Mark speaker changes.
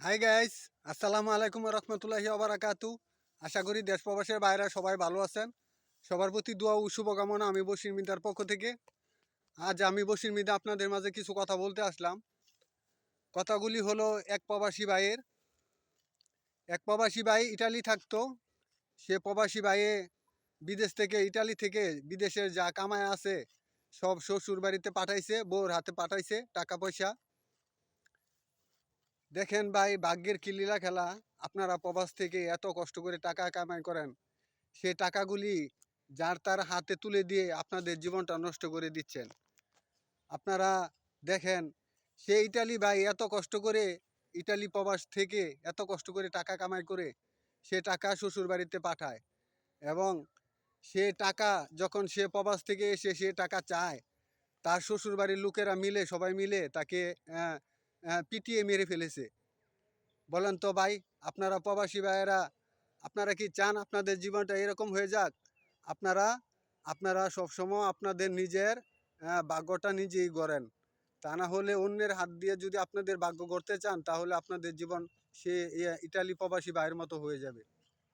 Speaker 1: Hi guys, আসসালামু আলাইকুম রহমতুল্লাহি ওবারাকাতু। আশা করি দেশ প্রবাসের বাইরে সবাই ভালো আছেন। সবার প্রতি দোয়া ও শুভকামনা আমি বশির মিদার পক্ষ থেকে। আজ আমি বশির মিদা আপনাদের মাঝে কিছু কথা বলতে আসলাম। কথাগুলি হলো এক প্রবাসী ভাই ইটালি থাকতো। সে প্রবাসী ভাইয়ে বিদেশ থেকে ইটালি থেকে বিদেশের যা কামায় আছে সব শ্বশুর বাড়িতে পাঠাইছে, বউর হাতে পাঠাইছে টাকা পয়সা। দেখেন ভাই, ভাগ্যের কি লীলা খেলা। আপনারা প্রবাস থেকে এত কষ্ট করে টাকা কামাই করেন, সে টাকাগুলি যার তার হাতে তুলে দিয়ে আপনাদের জীবনটা নষ্ট করে দিচ্ছেন। আপনারা দেখেন, সে ইটালি ভাই এত কষ্ট করে ইটালি প্রবাস থেকে এত কষ্ট করে টাকা কামাই করে সে টাকা শ্বশুর বাড়িতে পাঠায়, এবং সে টাকা যখন সে প্রবাস থেকে এসে সে টাকা চায়, তার শ্বশুর বাড়ির লোকেরা মিলে সবাই মিলে তাকে পিটিয়ে মেরে ফেলেছে। বলেন তো ভাই, আপনারা প্রবাসী ভাইয়েরা, আপনারা কি চান আপনাদের জীবনটা এরকম হয়ে যাক? আপনারা আপনারা সবসময় আপনাদের নিজের ভাগ্যটা নিজেই গড়েন। তা না হলে অন্যের হাত দিয়ে যদি আপনাদের ভাগ্য গড়তে চান, তাহলে আপনাদের জীবন সে ইটালি প্রবাসী ভাইয়ের মতো হয়ে যাবে।